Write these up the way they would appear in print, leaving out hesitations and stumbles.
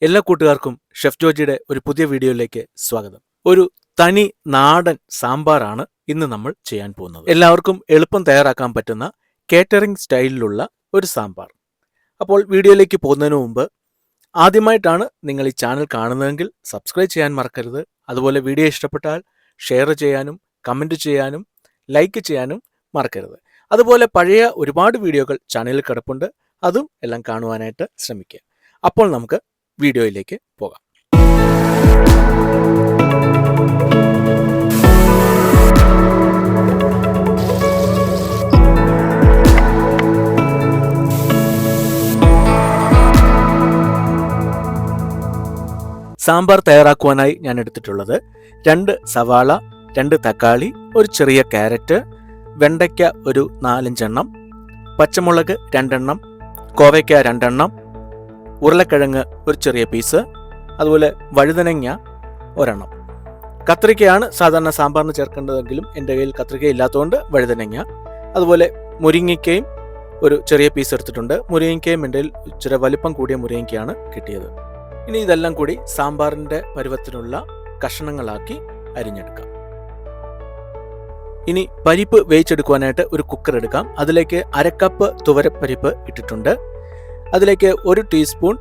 എല്ലാ കൂട്ടുകാർക്കും ഷെഫ് ജോജിയുടെ ഒരു പുതിയ വീഡിയോയിലേക്ക് സ്വാഗതം. ഒരു തനി നാടൻ സാമ്പാറാണ് ഇന്ന് നമ്മൾ ചെയ്യാൻ പോകുന്നത്. എല്ലാവർക്കും എളുപ്പം തയ്യാറാക്കാൻ പറ്റുന്ന കേറ്ററിംഗ് സ്റ്റൈലിലുള്ള ഒരു സാമ്പാർ. അപ്പോൾ വീഡിയോയിലേക്ക് പോകുന്നതിന് മുമ്പ് ആദ്യമായിട്ടാണ് നിങ്ങൾ ഈ ചാനൽ കാണുന്നതെങ്കിൽ സബ്സ്ക്രൈബ് ചെയ്യാൻ മറക്കരുത്. അതുപോലെ വീഡിയോ ഇഷ്ടപ്പെട്ടാൽ ഷെയർ ചെയ്യാനും കമൻറ്റ് ചെയ്യാനും ലൈക്ക് ചെയ്യാനും മറക്കരുത്. അതുപോലെ പഴയ ഒരുപാട് വീഡിയോകൾ ചാനലിൽ കിടപ്പുണ്ട്, അതും എല്ലാം കാണുവാനായിട്ട് ശ്രമിക്കുക. അപ്പോൾ നമുക്ക് വീഡിയോയിലേക്ക് പോകാം. സാമ്പാർ തയ്യാറാക്കുവാനായി ഞാൻ എടുത്തിട്ടുള്ളത് 2 സവാള, 2 തക്കാളി, ഒരു ചെറിയ ക്യാരറ്റ്, വെണ്ടയ്ക്ക ഒരു 4-5 എണ്ണം, പച്ചമുളക് 2 എണ്ണം, കോവയ്ക്ക 2 എണ്ണം, ഉരുളക്കിഴങ്ങ് ഒരു ചെറിയ പീസ്, അതുപോലെ വഴുതനങ്ങ 1 എണ്ണം. കത്രിക്കയാണ് സാധാരണ സാമ്പാറിന് ചേർക്കേണ്ടതെങ്കിലും എൻ്റെ കയ്യിൽ കത്രിക്ക ഇല്ലാത്തതുകൊണ്ട് വഴുതനങ്ങ. അതുപോലെ മുരിങ്ങയ്ക്കയും ഒരു ചെറിയ പീസ് എടുത്തിട്ടുണ്ട്. മുരിങ്ങയ്ക്കയും എൻ്റെ കയ്യിൽ ഇച്ചിരി വലിപ്പം കൂടിയ മുരിങ്ങയ്ക്കയാണ് കിട്ടിയത്. ഇനി ഇതെല്ലാം കൂടി സാമ്പാറിൻ്റെ പരുവത്തിനുള്ള കഷണങ്ങളാക്കി അരിഞ്ഞെടുക്കാം. ഇനി പരിപ്പ് വേവിച്ചെടുക്കുവാനായിട്ട് ഒരു കുക്കർ എടുക്കാം. അതിലേക്ക് 1/2 കപ്പ് തുവരപ്പരിപ്പ് ഇട്ടിട്ടുണ്ട്. അതിലേക്ക് 1 ടീസ്പൂൺ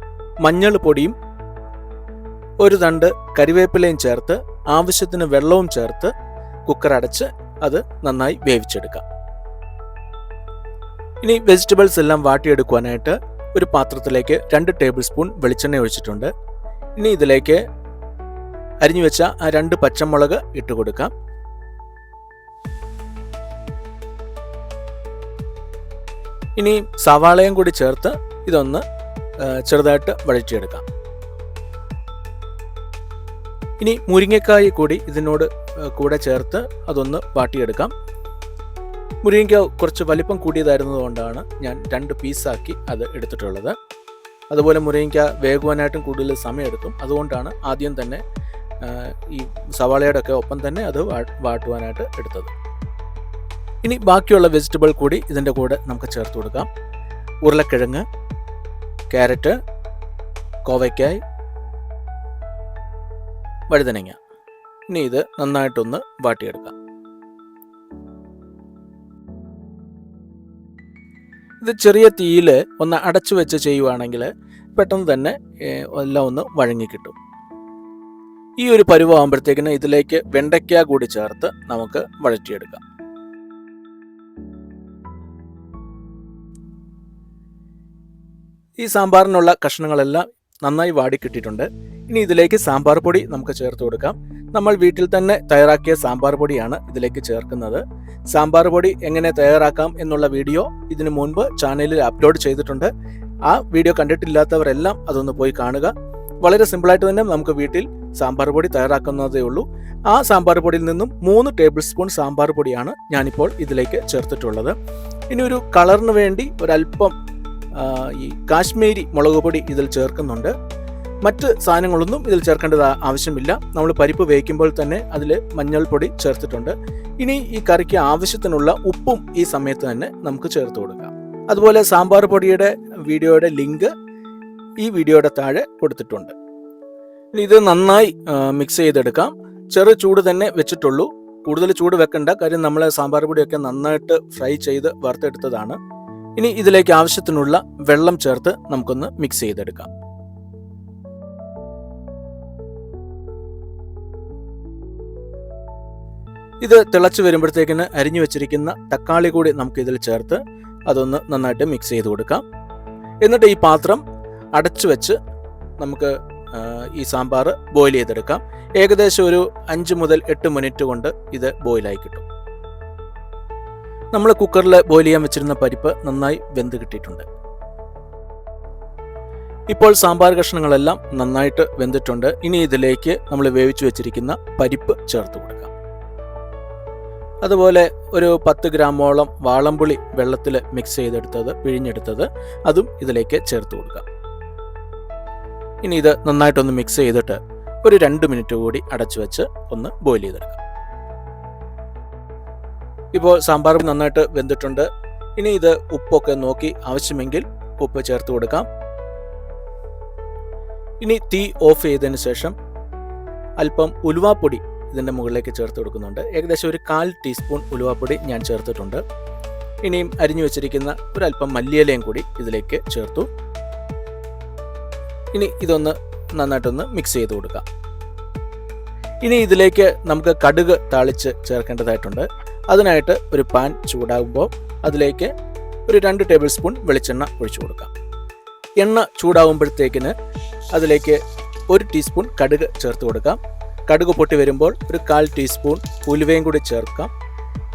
മഞ്ഞൾ പൊടിയും 1 തണ്ട് കരിവേപ്പിലയും ചേർത്ത് ആവശ്യത്തിന് വെള്ളവും ചേർത്ത് കുക്കർ അടച്ച് അത് നന്നായി വേവിച്ചെടുക്കാം. ഇനി വെജിറ്റബിൾസ് എല്ലാം വാട്ടിയെടുക്കുവാനായിട്ട് ഒരു പാത്രത്തിലേക്ക് 2 ടേബിൾ സ്പൂൺ വെളിച്ചെണ്ണ ഒഴിച്ചിട്ടുണ്ട്. ഇനി ഇതിലേക്ക് അരിഞ്ഞു വെച്ച ആ 2 പച്ചമുളക് ഇട്ട് കൊടുക്കാം. ഇനി സവാളയും കൂടി ചേർത്ത് ഇതൊന്ന് ചെറുതായിട്ട് വഴറ്റിയെടുക്കാം. ഇനി മുരിങ്ങക്കായ കൂടി ഇതിനോട് കൂടെ ചേർത്ത് അതൊന്ന് വാട്ടിയെടുക്കാം. മുരിങ്ങയ്ക്ക കുറച്ച് വലിപ്പം കൂടിയതായിരുന്നതുകൊണ്ടാണ് ഞാൻ 2 പീസാക്കി അത് എടുത്തിട്ടുള്ളത്. അതുപോലെ മുരിങ്ങയ്ക്ക വേകുവാനായിട്ടും കൂടുതൽ സമയമെടുക്കും, അതുകൊണ്ടാണ് ആദ്യം തന്നെ ഈ സവാളയുടെ ഒക്കെ ഒപ്പം തന്നെ അത് വാട്ടുവാനായിട്ട് എടുത്തത്. ഇനി ബാക്കിയുള്ള വെജിറ്റബിൾ കൂടി ഇതിൻ്റെ കൂടെ നമുക്ക് ചേർത്ത് കൊടുക്കാം. ഉരുളക്കിഴങ്ങ്, ക്യാരറ്റ്, കോവയ്ക്കായ്, വഴുതനങ്ങ. ഇനി ഇത് നന്നായിട്ടൊന്ന് വാട്ടിയെടുക്കാം. ഇത് ചെറിയ തീയിൽ ഒന്ന് അടച്ചു വെച്ച് ചെയ്യുവാണെങ്കിൽ പെട്ടെന്ന് തന്നെ എല്ലാം ഒന്ന് വഴങ്ങി കിട്ടും. ഈ ഒരു പരുവാകുമ്പോഴത്തേക്കിന് ഇതിലേക്ക് വെണ്ടയ്ക്ക കൂടി ചേർത്ത് നമുക്ക് വഴറ്റിയെടുക്കാം. ഈ സാമ്പാറിനുള്ള കഷ്ണങ്ങളെല്ലാം നന്നായി വാടിക്കിട്ടിട്ടുണ്ട്. ഇനി ഇതിലേക്ക് സാമ്പാർ പൊടി നമുക്ക് ചേർത്ത് കൊടുക്കാം. നമ്മൾ വീട്ടിൽ തന്നെ തയ്യാറാക്കിയ സാമ്പാർ പൊടിയാണ് ഇതിലേക്ക് ചേർക്കുന്നത്. സാമ്പാർ പൊടി എങ്ങനെ തയ്യാറാക്കാം എന്നുള്ള വീഡിയോ ഇതിനു മുൻപ് ചാനലിൽ അപ്ലോഡ് ചെയ്തിട്ടുണ്ട്. ആ വീഡിയോ കണ്ടിട്ടില്ലാത്തവരെല്ലാം അതൊന്ന് പോയി കാണുക. വളരെ സിമ്പിളായിട്ട് തന്നെ നമുക്ക് വീട്ടിൽ സാമ്പാർ പൊടി തയ്യാറാക്കുന്നതേ ഉള്ളൂ. ആ സാമ്പാർ പൊടിയിൽ നിന്നും 3 ടേബിൾ സ്പൂൺ സാമ്പാർ പൊടിയാണ് ഞാനിപ്പോൾ ഇതിലേക്ക് ചേർത്തിട്ടുള്ളത്. ഇനി ഒരു കളറിന് വേണ്ടി ഒരല്പം ഈ കാശ്മീരി മുളക് പൊടി ഇതിൽ ചേർക്കുന്നുണ്ട്. മറ്റ് സാധനങ്ങളൊന്നും ഇതിൽ ചേർക്കേണ്ടത് ആവശ്യമില്ല. നമ്മൾ പരിപ്പ് വേവിക്കുമ്പോൾ തന്നെ അതിൽ മഞ്ഞൾപ്പൊടി ചേർത്തിട്ടുണ്ട്. ഇനി ഈ കറിക്ക് ആവശ്യത്തിനുള്ള ഉപ്പും ഈ സമയത്ത് തന്നെ നമുക്ക് ചേർത്ത് കൊടുക്കാം. അതുപോലെ സാമ്പാർ പൊടിയുടെ വീഡിയോയുടെ ലിങ്ക് ഈ വീഡിയോയുടെ താഴെ കൊടുത്തിട്ടുണ്ട്. ഇനി ഇത് നന്നായി മിക്സ് ചെയ്തെടുക്കാം. ചെറു ചൂട് തന്നെ വെച്ചിട്ടുള്ളൂ, കൂടുതൽ ചൂട് വെക്കണ്ട. കാര്യം നമ്മൾ സാമ്പാർ പൊടിയൊക്കെ നന്നായിട്ട് ഫ്രൈ ചെയ്ത് വറുത്തെടുത്തതാണ്. ഇനി ഇതിലേക്ക് ആവശ്യത്തിനുള്ള വെള്ളം ചേർത്ത് നമുക്കൊന്ന് മിക്സ് ചെയ്തെടുക്കാം. ഇത് തിളച്ച് വരുമ്പോഴത്തേക്കിന് അരിഞ്ഞു വെച്ചിരിക്കുന്ന തക്കാളി കൂടി നമുക്ക് ഇതിൽ ചേർത്ത് അതൊന്ന് നന്നായിട്ട് മിക്സ് ചെയ്ത് കൊടുക്കാം. എന്നിട്ട് ഈ പാത്രം അടച്ചു വെച്ച് നമുക്ക് ഈ സാമ്പാർ ബോയിൽ ചെയ്തെടുക്കാം. ഏകദേശം ഒരു 5 മുതൽ 8 മിനിറ്റ് കൊണ്ട് ഇത് ബോയിലായി കിട്ടും. നമ്മൾ കുക്കറിൽ ബോയിൽ ചെയ്യാൻ വെച്ചിരുന്ന പരിപ്പ് നന്നായി വെന്ത് കിട്ടിയിട്ടുണ്ട്. ഇപ്പോൾ സാമ്പാർ കഷ്ണങ്ങളെല്ലാം നന്നായിട്ട് വെന്തിട്ടുണ്ട്. ഇനി ഇതിലേക്ക് നമ്മൾ വേവിച്ചു വെച്ചിരിക്കുന്ന പരിപ്പ് ചേർത്ത് കൊടുക്കാം. അതുപോലെ ഒരു 10 ഗ്രാമോളം വാളംപുളി വെള്ളത്തിൽ മിക്സ് ചെയ്തെടുത്തത്, പിഴിഞ്ഞെടുത്തത്, അതും ഇതിലേക്ക് ചേർത്ത് കൊടുക്കാം. ഇനി ഇത് നന്നായിട്ടൊന്ന് മിക്സ് ചെയ്തിട്ട് ഒരു 2 മിനിറ്റ് കൂടി അടച്ചു വെച്ച് ഒന്ന് ബോയിൽ ചെയ്തെടുക്കാം. ഇപ്പോൾ സാമ്പാർ നന്നായിട്ട് വെന്തിട്ടുണ്ട്. ഇനി ഇത് ഉപ്പൊക്കെ നോക്കി ആവശ്യമെങ്കിൽ ഉപ്പ് ചേർത്ത് കൊടുക്കാം. ഇനി തീ ഓഫ് ചെയ്തതിന് ശേഷം അല്പം ഉലുവാപ്പൊടി ഇതിൻ്റെ മുകളിലേക്ക് ചേർത്ത് കൊടുക്കുന്നുണ്ട്. ഏകദേശം ഒരു 1/4 ടീസ്പൂൺ ഉലുവാപ്പൊടി ഞാൻ ചേർത്തിട്ടുണ്ട്. ഇനിയും അരിഞ്ഞു വെച്ചിരിക്കുന്ന ഒരല്പം മല്ലിയിലയും കൂടി ഇതിലേക്ക് ചേർത്തു. ഇനി ഇതൊന്ന് നന്നായിട്ടൊന്ന് മിക്സ് ചെയ്ത് കൊടുക്കാം. ഇനി ഇതിലേക്ക് നമുക്ക് കടുക് താളിച്ച് ചേർക്കേണ്ടതായിട്ടുണ്ട്. അതിനായിട്ട് ഒരു പാൻ ചൂടാകുമ്പോൾ അതിലേക്ക് ഒരു 2 ടേബിൾ സ്പൂൺ വെളിച്ചെണ്ണ ഒഴിച്ചു കൊടുക്കാം. എണ്ണ ചൂടാകുമ്പോഴത്തേക്കിന് അതിലേക്ക് 1 ടീസ്പൂൺ കടുക് ചേർത്ത് കൊടുക്കാം. കടുക് പൊട്ടി വരുമ്പോൾ ഒരു 1/4 ടീസ്പൂൺ ഉലുവയും കൂടി ചേർക്കാം.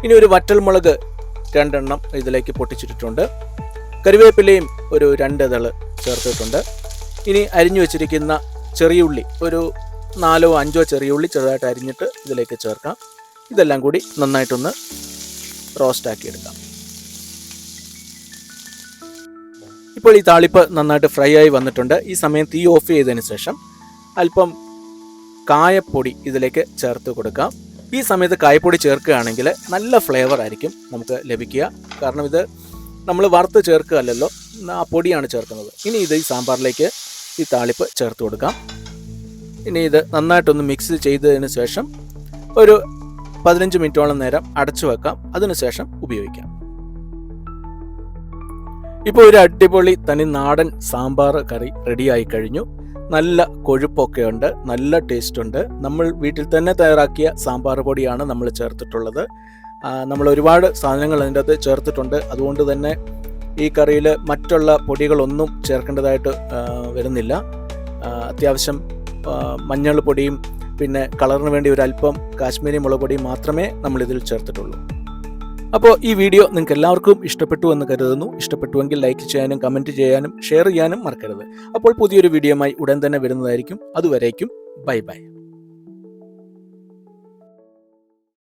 ഇനി ഒരു വറ്റൽമുളക് 2 എണ്ണം ഇതിലേക്ക് പൊട്ടിച്ചിട്ടിട്ടുണ്ട്. കറിവേപ്പിലയും ഒരു 2 ഇതൾ ചേർത്തിട്ടുണ്ട്. ഇനി അരിഞ്ഞു വെച്ചിരിക്കുന്ന ചെറിയുള്ളി ഒരു 4 or 5 ചെറിയുള്ളി ചെറുതായിട്ട് അരിഞ്ഞിട്ട് ഇതിലേക്ക് ചേർക്കാം. ഇതെല്ലാം കൂടി നന്നായിട്ടൊന്ന് റോസ്റ്റാക്കി എടുക്കാം. ഇപ്പോൾ ഈ താളിപ്പ് നന്നായിട്ട് ഫ്രൈ ആയി വന്നിട്ടുണ്ട്. ഈ സമയം തീ ഓഫ് ചെയ്തതിന് ശേഷം അല്പം കായപ്പൊടി ഇതിലേക്ക് ചേർത്ത് കൊടുക്കാം. ഈ സമയത്ത് കായപ്പൊടി ചേർക്കുകയാണെങ്കിൽ നല്ല ഫ്ലേവർ ആയിരിക്കും നമുക്ക് ലഭിക്കുക. കാരണം ഇത് നമ്മൾ വറുത്ത് ചേർക്കുകയല്ലല്ലോ, ആ പൊടിയാണ് ചേർക്കുന്നത്. ഇനി ഇത് ഈ സാമ്പാറിലേക്ക് ഈ താളിപ്പ് ചേർത്ത് കൊടുക്കാം. ഇനി ഇത് നന്നായിട്ടൊന്ന് മിക്സ് ചെയ്തതിന് ശേഷം ഒരു 15 മിനിറ്റോളം നേരം അടച്ചു വെക്കാം. അതിനുശേഷം ഉപയോഗിക്കാം. ഇപ്പോൾ ഒരു അടിപൊളി തനി നാടൻ സാമ്പാർ കറി റെഡിയായി കഴിഞ്ഞു. നല്ല കൊഴുപ്പൊക്കെ ഉണ്ട്, നല്ല ടേസ്റ്റ് ഉണ്ട്. നമ്മൾ വീട്ടിൽ തന്നെ തയ്യാറാക്കിയ സാമ്പാർ പൊടിയാണ് നമ്മൾ ചേർത്തിട്ടുള്ളത്. നമ്മൾ ഒരുപാട് സാധനങ്ങൾ അതിൻ്റെ അകത്ത് ചേർത്തിട്ടുണ്ട്. അതുകൊണ്ട് തന്നെ ഈ കറിയിൽ മറ്റുള്ള പൊടികളൊന്നും ചേർക്കേണ്ടതായിട്ട് വരുന്നില്ല. അത്യാവശ്യം മഞ്ഞൾ പൊടിയും പിന്നെ കളറിന് വേണ്ടി ഒരല്പം കാശ്മീരി മുളക് പൊടിയും മാത്രമേ നമ്മളിതിൽ ചേർത്തിട്ടുള്ളൂ. അപ്പോൾ ഈ വീഡിയോ നിങ്ങൾക്ക് എല്ലാവർക്കും ഇഷ്ടപ്പെട്ടു എന്ന് കരുതുന്നു. ഇഷ്ടപ്പെട്ടുവെങ്കിൽ ലൈക്ക് ചെയ്യാനും കമൻറ്റ് ചെയ്യാനും ഷെയർ ചെയ്യാനും മറക്കരുത്. അപ്പോൾ പുതിയൊരു വീഡിയോയുമായി ഉടൻ തന്നെ വരുന്നതായിരിക്കും. അതുവരേക്കും ബൈ ബൈ.